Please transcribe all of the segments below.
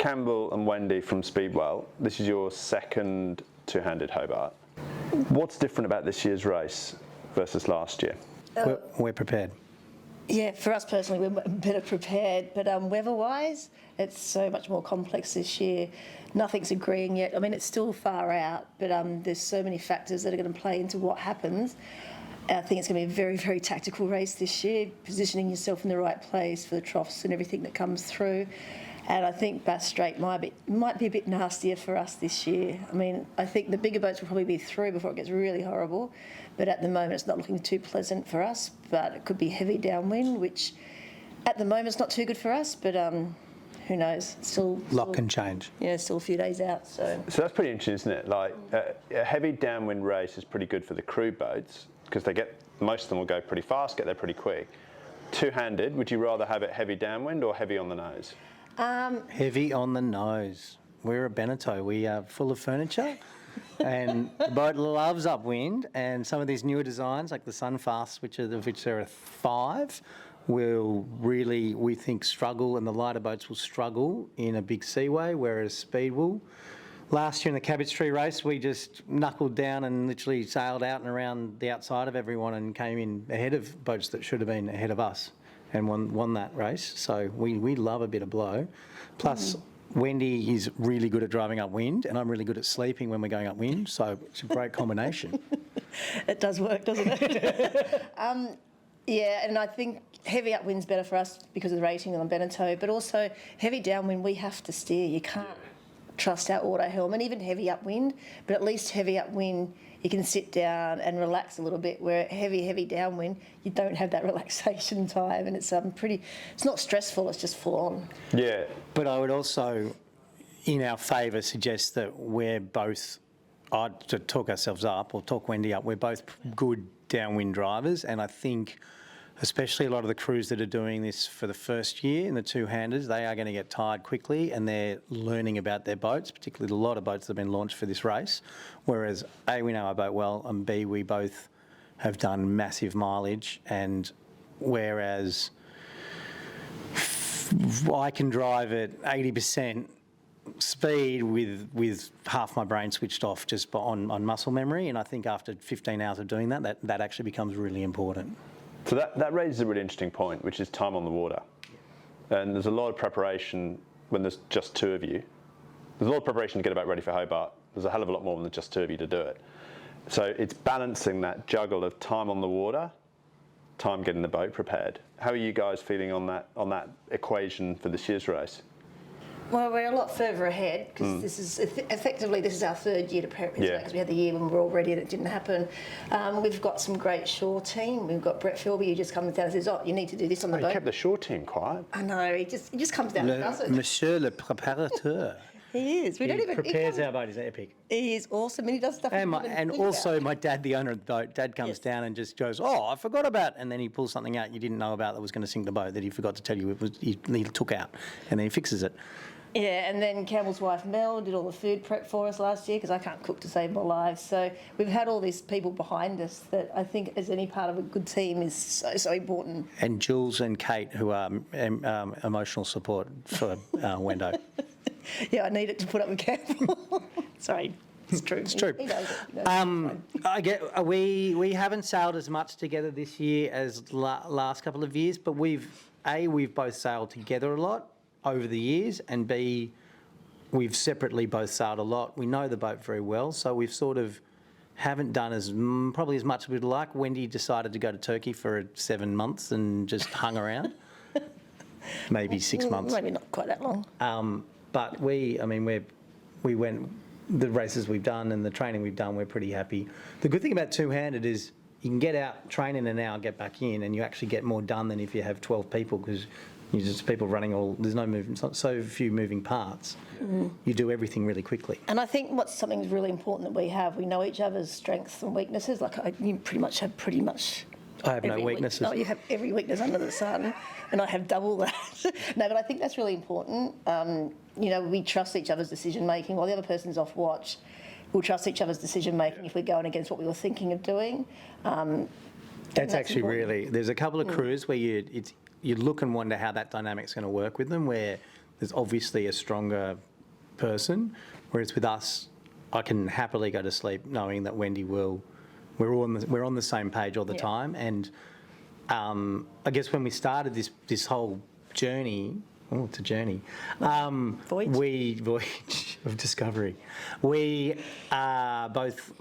Campbell and Wendy from Speedwell, this is your second two-handed Hobart. What's different about this year's race versus last year? We're prepared. Yeah, for us personally, we're better prepared. But weather-wise, it's so much more complex this year. Nothing's agreeing yet. I mean, it's still far out, but there's so many factors that are going to play into what happens. I think it's going to be a very, very tactical race this year, positioning yourself in the right place for the troughs and everything that comes through. And I think Bass Strait might be a bit nastier for us this year. I mean, I think the bigger boats will probably be through before it gets really horrible. But at the moment, it's not looking too pleasant for us. But it could be heavy downwind, which at the moment is not too good for us. But who knows? Lot can change. Yeah, still a few days out. So that's pretty interesting, isn't it? Like a heavy downwind race is pretty good for the crew boats because most of them will go pretty fast, get there pretty quick. Two-handed, would you rather have it heavy downwind or heavy on the nose? Heavy on the nose. We're a Beneteau. We are full of furniture, and the boat loves upwind. And some of these newer designs, like the Sunfast, of which there are 5, will really, we think, struggle, and the lighter boats will struggle in a big seaway, whereas Speed will. Last year in the Cabbage Tree race, we just knuckled down and literally sailed out and around the outside of everyone and came in ahead of boats that should have been ahead of us and won that race. So we love a bit of blow. Plus, Wendy is really good at driving upwind, and I'm really good at sleeping when we're going upwind, so it's a great combination. It does work, doesn't it? Yeah, and I think heavy upwind's better for us because of the rating on Beneteau, but also heavy downwind, we have to steer. You can't trust our auto helm, and even heavy upwind, but at least heavy upwind, you can sit down and relax a little bit, where heavy downwind, you don't have that relaxation time, and it's it's not stressful, it's just full on. Yeah. But I would also, in our favour, suggest that we're both, to talk ourselves up or talk Wendy up, we're both good downwind drivers, and I think especially a lot of the crews that are doing this for the first year in the two-handers, they are going to get tired quickly, and they're learning about their boats, particularly a lot of boats that have been launched for this race, whereas A, we know our boat well, and B, we both have done massive mileage, and whereas I can drive at 80% speed with half my brain switched off just on muscle memory, and I think after 15 hours of doing that actually becomes really important. So that raises a really interesting point, which is time on the water. And there's a lot of preparation when there's just 2 of you. There's a lot of preparation to get a boat ready for Hobart. There's a hell of a lot more when there's just 2 of you to do it. So it's balancing that juggle of time on the water, time getting the boat prepared. How are you guys feeling on that equation for this year's race? Well, we're a lot further ahead because this is our 3rd year to prepare because we had the year when we were all ready and it didn't happen. We've got some great shore team. We've got Brett Philby who just comes down and says, "Oh, you need to do this on the boat." You kept the shore team quiet. I know. He just comes down and does it. Monsieur le préparateur. He is. Prepares our boat. He's epic. He is awesome, and he does stuff. And also my dad, the owner of the boat, Dad comes down and just goes, "Oh, I forgot about," and then he pulls something out you didn't know about that was going to sink the boat that he forgot to tell you he took out, and then he fixes it. Yeah, and then Campbell's wife Mel did all the food prep for us last year because I can't cook to save my life. So we've had all these people behind us that I think, as any part of a good team, is so important. And Jules and Kate, who are emotional support for Wendo. Yeah, I needed to put up with Campbell. Sorry. It's true. It's true. He knows it. We haven't sailed as much together this year as last couple of years, but we've both sailed together a lot over the years, and B, we've separately both sailed a lot. We know the boat very well, so we've sort of haven't done probably as much as we'd like. Wendy decided to go to Turkey for 7 months and just hung around. Maybe 6 months. Maybe not quite that long. But we went, the races we've done and the training we've done, we're pretty happy. The good thing about two-handed is you can get out, train in an hour, get back in, and you actually get more done than if you have 12 people, because you're just people running there's no movement, so few moving parts. You do everything really quickly. And I think something really important that we know each other's strengths and weaknesses. Like you pretty much have I have no weaknesses. No, you have every weakness under the sun, and I have double that. No, but I think that's really important. We trust each other's decision making. While the other person's off watch, we'll trust each other's decision making if we're going against what we were thinking of doing. That's actually important. There's a couple of crews where you look and wonder how that dynamic's going to work with them, where there's obviously a stronger person, whereas with us, I can happily go to sleep knowing that Wendy will. We're on the same page all the time, and I guess when we started this whole journey, it's a journey. Voyage of discovery. We both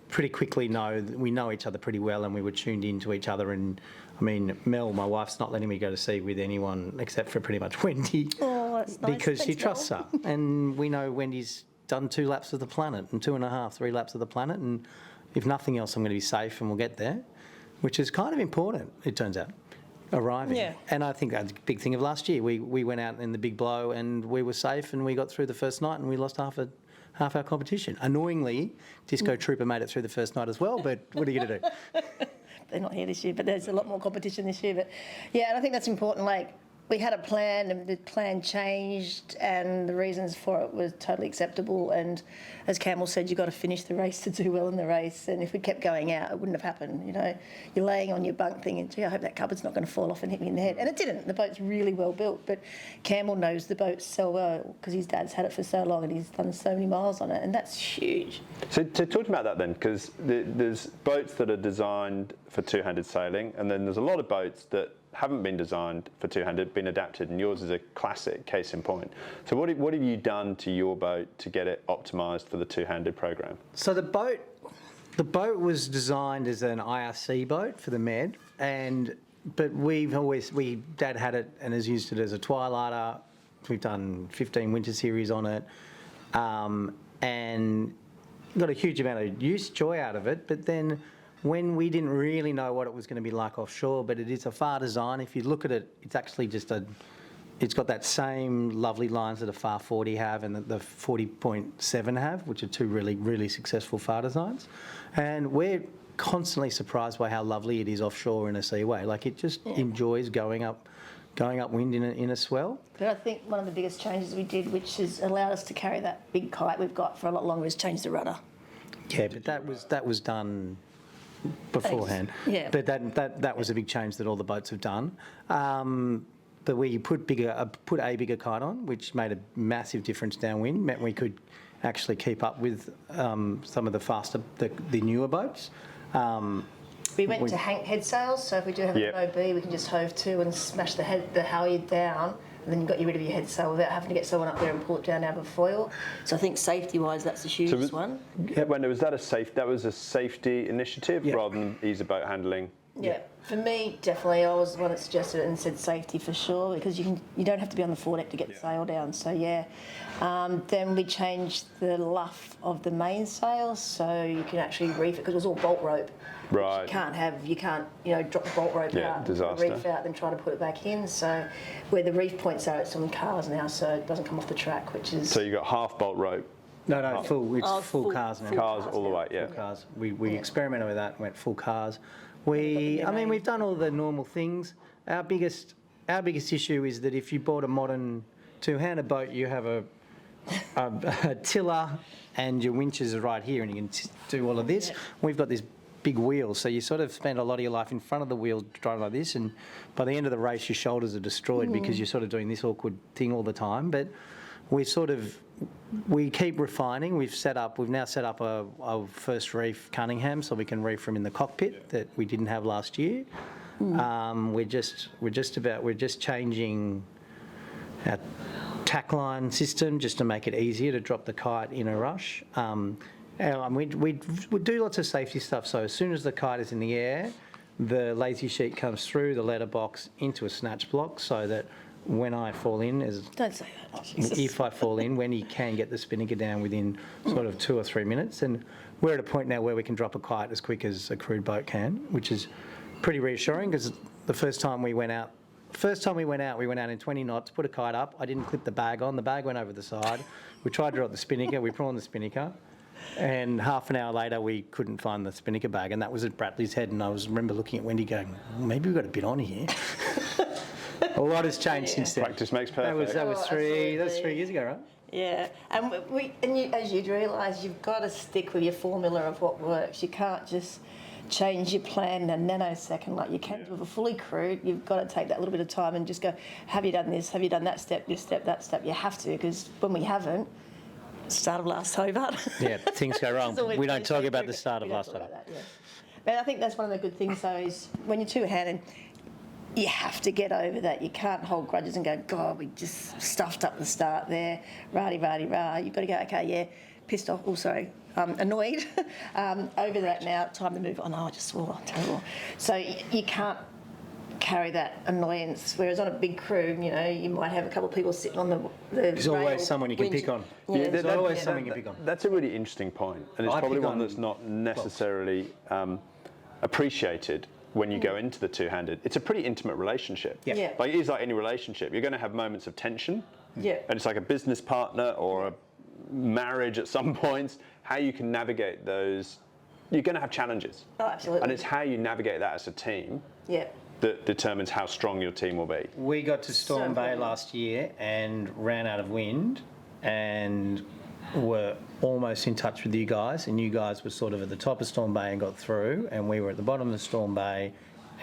pretty quickly we know each other pretty well, and we were tuned into each other. And I mean, Mel, my wife's not letting me go to sea with anyone except for pretty much Wendy, that's nice. because she Thanks, trusts Mel. her, and we know Wendy's done 2 laps of the planet, and 2.5, 3 laps of the planet, and if nothing else, I'm going to be safe, and we'll get there, which is kind of important. It turns out. Arriving. Yeah. And I think that's a big thing of last year. We went out in the big blow and we were safe, and we got through the first night and we lost half our competition. Annoyingly, Disco Trooper made it through the first night as well, but what are you going to do? They're not here this year, but there's a lot more competition this year. But yeah, and I think that's important. Like, we had a plan, and the plan changed, and the reasons for it were totally acceptable. And as Campbell said, you've got to finish the race to do well in the race. And if we kept going out, it wouldn't have happened. You know, you're laying on your bunk thinking, gee, I hope that cupboard's not going to fall off and hit me in the head. And it didn't. The boat's really well built. But Campbell knows the boat so well because his dad's had it for so long and he's done so many miles on it, and that's huge. So talk about that then, because there's boats that are designed for two-handed sailing, and then there's a lot of boats that haven't been designed for two-handed, been adapted, and yours is a classic case in point. So what have you done to your boat to get it optimised for the two-handed program? So the boat was designed as an IRC boat for the Med, but Dad had it and has used it as a twilighter. We've done 15 winter series on it, and got a huge amount of joy out of it. But then, when we didn't really know what it was going to be like offshore, but it is a phar design. If you look at it, it's actually it's got that same lovely lines that a phar 40 have and that the 40.7 have, which are 2 really, really successful phar designs. And we're constantly surprised by how lovely it is offshore in a seaway. Like, it just enjoys going upwind in a swell. But I think one of the biggest changes we did, which has allowed us to carry that big kite we've got for a lot longer, is change the rudder. Yeah, but that was done beforehand. Thanks. Yeah. But that was a big change that all the boats have done. But we put a bigger kite on, which made a massive difference downwind. Meant we could actually keep up with some of the newer boats. We went to hank head sails, so if we do have an OB, we can just hove to and smash the halyard down, and then you've got rid of your head sail without having to get someone up there and pull it down out of a foil. So I think safety-wise, that's the hugest one. Yeah, Wendy, was that a safety initiative rather than ease of boat handling? Yeah, for me, definitely, I was the one that suggested it and said safety for sure, because you don't have to be on the foredeck to get the sail down. So yeah, then we changed the luff of the mainsail, so you can actually reef it because it was all bolt rope. Right. You can't drop the bolt rope out, disaster. reef out, then try to put it back in. So where the reef points are, it's on cars now, so it doesn't come off the track, which is. So you got half bolt rope. No, full. It's full cars now. Cars all the way, yeah. Full cars. We experimented with that and went full cars. We've done all the normal things. Our biggest issue is that if you bought a modern two-handed boat, you have a tiller and your winches are right here, and you can do all of this. Yeah. We've got this big wheel, so you sort of spend a lot of your life in front of the wheel driving like this, and by the end of the race, your shoulders are destroyed because you're sort of doing this awkward thing all the time. But we keep refining. We've now set up a first reef Cunningham, so we can reef from in the cockpit that we didn't have last year. We're just changing our tack line system just to make it easier to drop the kite in a rush. We do lots of safety stuff. So as soon as the kite is in the air, the lazy sheet comes through the letterbox into a snatch block, so that when I fall in, don't say that. Jesus. If I fall in, Wendy can get the spinnaker down within sort of 2 or 3 minutes, and we're at a point now where we can drop a kite as quick as a crewed boat can, which is pretty reassuring, because the first time we went out, we went out in 20 knots, put a kite up. I didn't clip the bag on. The bag went over the side. We tried to drop the spinnaker. We put on the spinnaker. And half an hour later, we couldn't find the spinnaker bag, and that was at Bradley's Head. And I remember looking at Wendy going, well, maybe we've got a bit on here. A lot has changed since then. Practice makes perfect. That was 3 years ago, right? Yeah, and as you'd realise, you've got to stick with your formula of what works. You can't just change your plan in a nanosecond like you can do with a fully crewed. You've got to take that little bit of time and just go, have you done this? Have you done that step, this step, that step? You have to, because when we haven't, start of last Hobart. Yeah, things go wrong. So We don't talk about the start of we don't last talk Hobart. about that, yeah. But I think that's one of the good things, though, is when you're two-handed, you have to get over that. You can't hold grudges and go, God, we just stuffed up the start there, rah-de-rah-de-rah. You've got to go, okay, yeah, pissed off, annoyed, over that now, time to move on. Oh, I just swore, terrible. So you can't carry that annoyance, whereas on a big crew, you know, you might have a couple of people sitting on the There's rail, always someone you can pick on. Yeah, There's always someone you can pick on. That's a really interesting point, and it's I probably pick one on that's not necessarily appreciated when you go into the two-handed. It's a pretty intimate relationship. Yeah. Yeah. Like, it is like any relationship. You're going to have moments of tension, Yeah. and it's like a business partner or a marriage at some points. How you can navigate those, you're going to have challenges. Oh, absolutely. And it's how you navigate that as a team Yeah. that determines how strong your team will be. We got to Storm Bay important. last year and ran out of wind and were almost in touch with you guys, and you guys were sort of at the top of Storm Bay and got through, and we were at the bottom of Storm Bay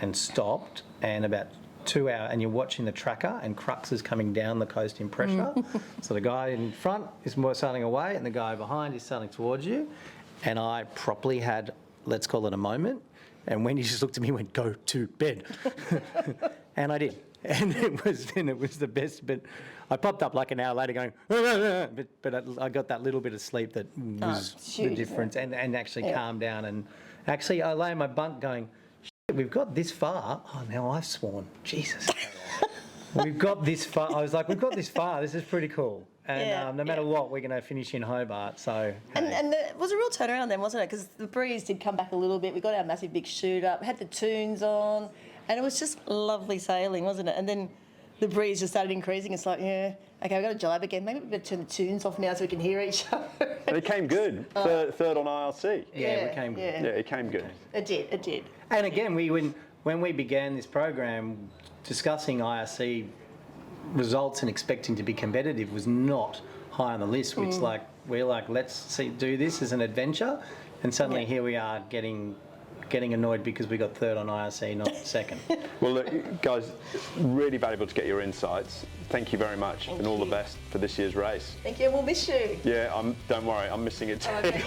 and stopped, and about 2 hours, and you're watching the tracker and Crux is coming down the coast in pressure. So the guy in front is more sailing away and the guy behind is sailing towards you, and I properly had, let's call it a moment, and Wendy just looked at me and went, go to bed. And I did. And it was the best, but I popped up like an hour later going, but I got that little bit of sleep that was it's the huge, difference, and actually Yeah. calmed down. And actually, I lay in my bunk going, shit, we've got this far. Oh, now I've sworn. Jesus. We've got this far. I was like, we've got this far. This is pretty cool. And Yeah, no matter yeah. what, we're going to finish in Hobart. So, hey. And it was a real turnaround then, wasn't it? Because the breeze did come back a little bit. We got our massive big shoot up, had the tunes on, and it was just lovely sailing, wasn't it? And then the breeze just started increasing. It's like, yeah, okay, we've got to jibe again. Maybe we better turn the tunes off now so we can hear each other. And it came good. Third on IRC. Yeah, we came good. Yeah. Yeah, it came good. It did. And again, when we began this program, discussing IRC results and expecting to be competitive was not high on the list. It's like, we're like, let's do this as an adventure, and suddenly Yeah. here we are getting annoyed because we got third on IRC, not second. Well, look, guys, really valuable to get your insights. Thank you very much, and all the best for this year's race. Thank you, we'll miss you. Yeah, don't worry, I'm missing it too. Okay.